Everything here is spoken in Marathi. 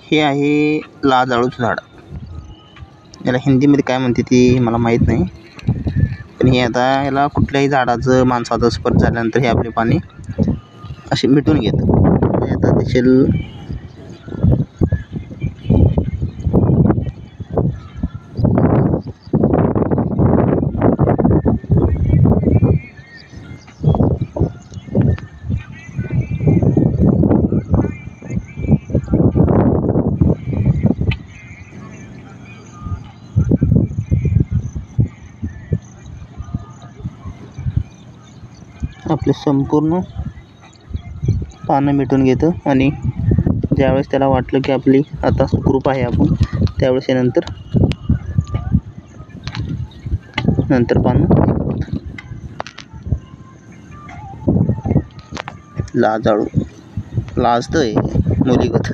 हे आहे लाजाळूचं झाड. याला हिंदीमध्ये काय म्हणते ती मला माहीत नाही, पण हे आता याला कुठल्याही झाडाचं माणसाचा स्पर्श झाल्यानंतर हे आपले पाणी असे मिटून घेतं. हे आता दिसेल आपले संपूर्ण पानं मिटून घेतं आणि ज्यावेळेस त्याला वाटलं की आपली आता सुखरूप आहे आपण, त्यावेळेस हे नंतर पानं लाजाळू लाजतंय मुलीगत.